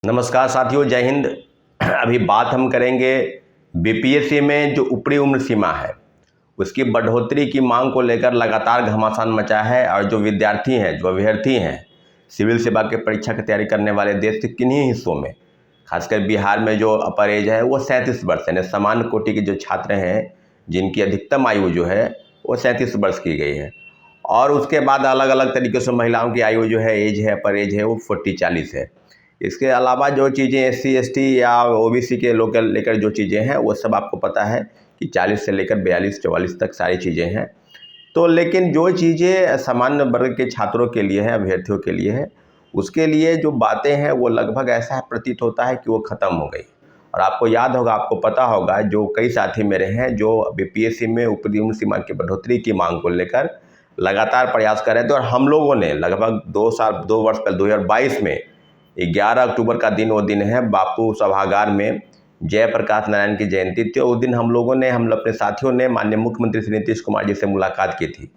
नमस्कार साथियों, जय हिंद। अभी बात हम करेंगे बीपीएससी में जो ऊपरी उम्र सीमा है उसकी बढ़ोतरी की मांग को लेकर लगातार घमासान मचा है। और जो विद्यार्थी हैं, जो अभ्यर्थी हैं सिविल सेवा की परीक्षा की तैयारी करने वाले देश के किन्हीं हिस्सों में, खासकर बिहार में जो अपर एज है वो 37 वर्ष यानी सामान्य कोटि के जो छात्र हैं जिनकी अधिकतम आयु जो है वो 37 वर्ष की गई है। और उसके बाद अलग अलग तरीके से महिलाओं की आयु जो है एज है अपर एज है वो 40-40 है। इसके अलावा जो चीज़ें एससी एसटी या ओबीसी के लोग लेकर जो चीज़ें हैं वो सब आपको पता है कि 40 से लेकर 42-44 तक सारी चीज़ें हैं। तो लेकिन जो चीज़ें सामान्य वर्ग के छात्रों के लिए है, अभ्यर्थियों के लिए है, उसके लिए जो बातें हैं वो लगभग ऐसा प्रतीत होता है कि वो ख़त्म हो गई। और आपको याद होगा, आपको पता होगा, जो कई साथी मेरे हैं जो बीपीएससी में ऊपरी उम्र सीमा की बढ़ोतरी की मांग को लेकर लगातार प्रयास कर रहे थे। और हम लोगों ने लगभग 2 वर्ष पहले 2022 में 11 अक्टूबर का दिन वो दिन है, बापू सभागार में जयप्रकाश नारायण की जयंती थी। उस दिन हम अपने साथियों ने माननीय मुख्यमंत्री श्री नीतीश कुमार जी से मुलाकात की थी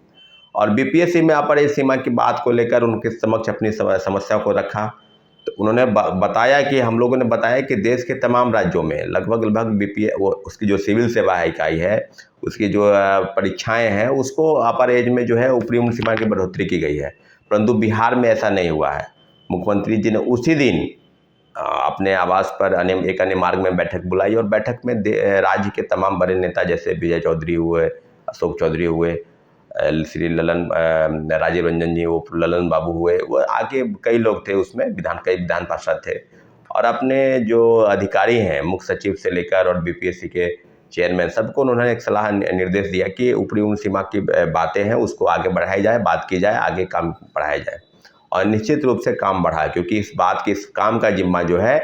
और बीपीएससी में अपर एज सीमा की बात को लेकर उनके समक्ष अपनी समस्या को रखा। तो उन्होंने बताया कि हम लोगों ने बताया कि देश के तमाम राज्यों में लगभग उसकी जो सिविल सेवा इकाई है उसकी जो परीक्षाएं हैं उसको अपर एज में जो है ऊपरी उम्र सीमा की बढ़ोतरी की गई है, परंतु बिहार में ऐसा नहीं हुआ है। मुख्यमंत्री जी ने उसी दिन अपने आवास पर एक अन्य मार्ग में बैठक बुलाई और बैठक में राज्य के तमाम बड़े नेता जैसे विजय चौधरी हुए, अशोक चौधरी हुए, श्री राजीव रंजन जी, वो ललन बाबू हुए, वो आगे कई लोग थे उसमें, कई विधान पार्षद थे। और अपने जो अधिकारी हैं मुख्य सचिव से लेकर और बीपीएससी के चेयरमैन, सबको उन्होंने एक सलाह निर्देश दिया कि ऊपरी उम्र सीमा की बातें हैं उसको आगे बढ़ाई जाए, बात की जाए, आगे काम बढ़ाया जाए। और निश्चित रूप से काम बढ़ा, क्योंकि इस काम का जिम्मा जो है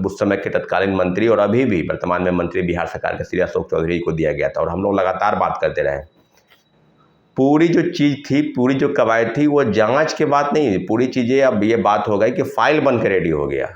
उस समय के तत्कालीन मंत्री और अभी भी वर्तमान में मंत्री बिहार सरकार के श्री अशोक चौधरी को दिया गया था। और हम लोग लगातार बात करते रहे। पूरी जो चीज़ थी, पूरी जो कवायद थी, वो जांच के बाद नहीं, पूरी चीज़ें अब ये बात हो गई कि फाइल बन के रेडी हो गया।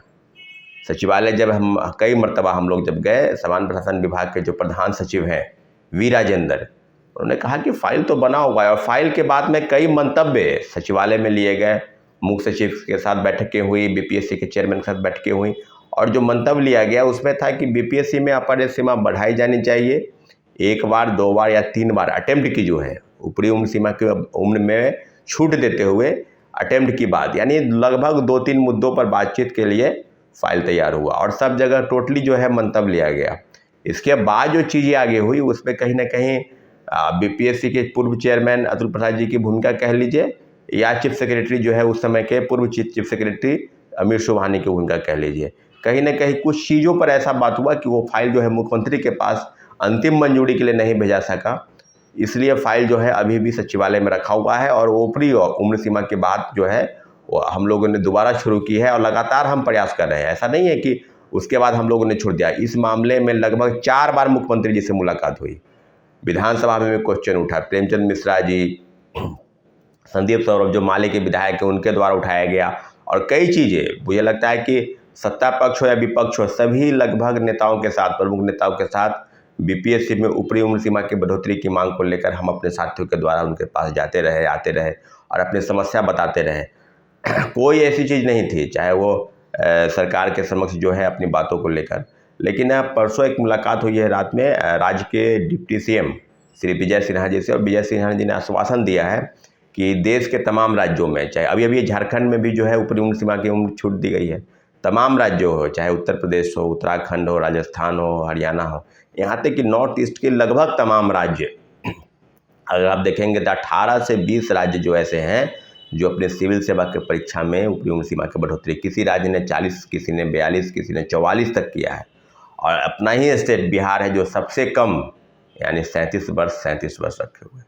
सचिवालय जब हम कई मरतबा हम लोग जब गए, सामान्य प्रशासन विभाग के जो प्रधान सचिव हैं वी राजेंद्र, उन्होंने कहा कि फाइल तो बना हुआ है। और फाइल के बाद में कई मंतव्य सचिवालय में लिए गए, मुख्य सचिव के साथ बैठकें हुई, बीपीएससी के चेयरमैन के साथ बैठकें हुई। और जो मंतव्य लिया गया उसमें था कि बीपीएससी में अपर एज सीमा बढ़ाई जानी चाहिए, 1 बार 2 बार या 3 बार अटेम्प्ट की जो है ऊपरी उम्र सीमा की उम्र में छूट देते हुए अटेम्प्ट की बात, यानी लगभग 2-3 मुद्दों पर बातचीत के लिए फाइल तैयार हुआ और सब जगह टोटली जो है मंतव्य लिया गया। इसके बाद जो चीज़ें आगे हुई उसमें कहीं ना कहीं बीपीएससी के पूर्व चेयरमैन अतुल प्रसाद जी की भूमिका कह लीजिए, या चीफ सेक्रेटरी जो है उस समय के पूर्व चीफ सेक्रेटरी अमीर सुबहानी की भूमिका कह लीजिए, कहीं ना कहीं कुछ चीज़ों पर ऐसा बात हुआ कि वो फाइल जो है मुख्यमंत्री के पास अंतिम मंजूरी के लिए नहीं भेजा सका। इसलिए फाइल जो है अभी भी सचिवालय में रखा हुआ है। और ऊपरी उम्र सीमा की बात जो है वो हम लोगों ने दोबारा शुरू की है और लगातार हम प्रयास कर रहे हैं। ऐसा नहीं है कि उसके बाद हम लोगों ने छोड़ दिया। इस मामले में लगभग 4 बार मुख्यमंत्री जी से मुलाकात हुई, विधानसभा में क्वेश्चन उठा, प्रेमचंद मिश्रा जी, संदीप सौरभ जो माले के विधायक हैं उनके द्वारा उठाया गया। और कई चीज़ें, मुझे लगता है कि सत्ता पक्ष हो या विपक्ष हो, सभी लगभग नेताओं के साथ, प्रमुख नेताओं के साथ बीपीएससी में ऊपरी उम्र सीमा की बढ़ोतरी की मांग को लेकर हम अपने साथियों के द्वारा उनके पास जाते रहे, आते रहे और अपनी समस्या बताते रहे। कोई ऐसी चीज़ नहीं थी, चाहे वो सरकार के समक्ष जो है अपनी बातों को लेकर। लेकिन परसों एक मुलाकात हुई है रात में राज्य के डिप्टी सीएम श्री विजय सिन्हा जी से, और विजय सिन्हा जी ने आश्वासन दिया है कि देश के तमाम राज्यों में, चाहे अभी झारखंड में भी जो है ऊपरी उम्र सीमा की उम्र छूट दी गई है, तमाम राज्यों हो, चाहे उत्तर प्रदेश हो, उत्तराखंड हो, राजस्थान हो, हरियाणा हो, यहाँ तक कि नॉर्थ ईस्ट के लगभग तमाम राज्य, अगर आप देखेंगे तो 18 से 20 राज्य जो ऐसे हैं जो अपने सिविल सेवा के परीक्षा में ऊपरी उम्र सीमा की बढ़ोतरी, किसी राज्य ने 40, किसी ने 42, किसी ने 44 तक किया है। और अपना ही स्टेट बिहार है जो सबसे कम, यानी 37 वर्ष रखे हुए।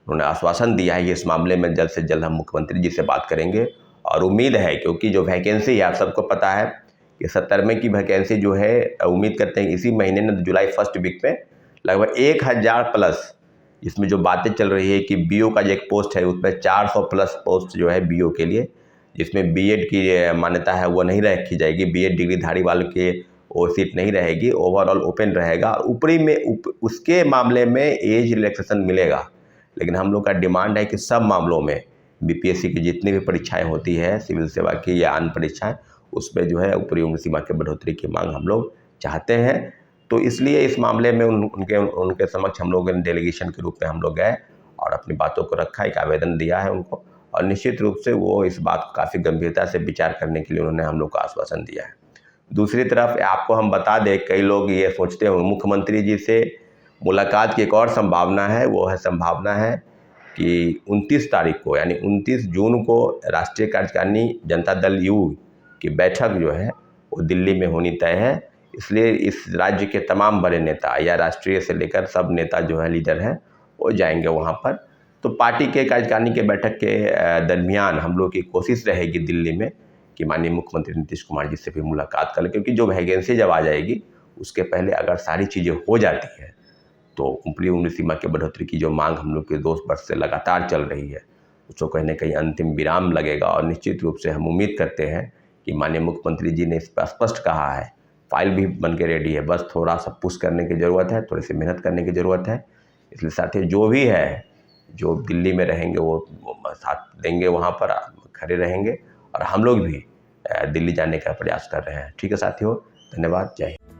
उन्होंने आश्वासन दिया है कि इस मामले में जल्द से जल्द हम मुख्यमंत्री जी से बात करेंगे। और उम्मीद है, क्योंकि जो वैकेंसी है आप सबको पता है कि 70वें की वैकेंसी जो है, उम्मीद करते हैं इसी महीने में जुलाई फर्स्ट वीक में लगभग 1000 प्लस, इसमें जो बातें चल रही है कि बीओ का जो एक पोस्ट है उसमें 400 प्लस पोस्ट जो है बीओ के लिए, जिसमें बीएड की मान्यता है वो नहीं रखी जाएगी, बीएड डिग्रीधारी वालों के वो सीट नहीं रहेगी, ओवरऑल ओपन रहेगा। ऊपरी में उसके मामले में एज रिलैक्सेशन मिलेगा। लेकिन हम लोग का डिमांड है कि सब मामलों में बीपीएससी की जितनी भी परीक्षाएं होती है सिविल सेवा की या अन्य परीक्षाएं, उसमें जो है ऊपरी उम्र सीमा के बढ़ोतरी की मांग हम लोग चाहते हैं। तो इसलिए इस मामले में उनके समक्ष हम लोग डेलीगेशन के रूप में हम लोग गए और अपनी बातों को रखा, एक आवेदन दिया है उनको, और निश्चित रूप से वो इस बात को काफ़ी गंभीरता से विचार करने के लिए उन्होंने हम लोग को आश्वासन दिया है। दूसरी तरफ आपको हम बता दें, कई लोग ये सोचते हैं मुख्यमंत्री जी से मुलाकात की एक और संभावना है, वो है संभावना है कि 29 तारीख को यानी 29 जून को राष्ट्रीय कार्यकारिणी जनता दल यू की बैठक जो है वो दिल्ली में होनी तय है। इसलिए इस राज्य के तमाम बड़े नेता या राष्ट्रीय से लेकर सब नेता जो है लीडर हैं वो जाएंगे वहाँ पर। तो पार्टी के कार्यकारिणी के बैठक के दरमियान हम लोग की कोशिश रहेगी दिल्ली में कि माननीय मुख्यमंत्री नीतीश कुमार जी से भी मुलाकात कर लें, क्योंकि जो वैकेंसी जब आ जाएगी उसके पहले अगर सारी चीज़ें हो जाती हैं तो ऊपरी उम्र सीमा के बढ़ोतरी की जो मांग हम लोग के 2 वर्ष से लगातार चल रही है उसको कहीं ना कहीं अंतिम विराम लगेगा। और निश्चित रूप से हम उम्मीद करते हैं कि माननीय मुख्यमंत्री जी ने इस पर स्पष्ट कहा है, फाइल भी बन के रेडी है, बस थोड़ा सा पुश करने की ज़रूरत है, थोड़ी सी मेहनत करने की ज़रूरत है। इसलिए साथी जो भी है, जो दिल्ली में रहेंगे वो साथ देंगे, वहाँ पर खड़े रहेंगे और हम लोग भी दिल्ली जाने का प्रयास कर रहे हैं। ठीक है साथियों, धन्यवाद, जय हिंद।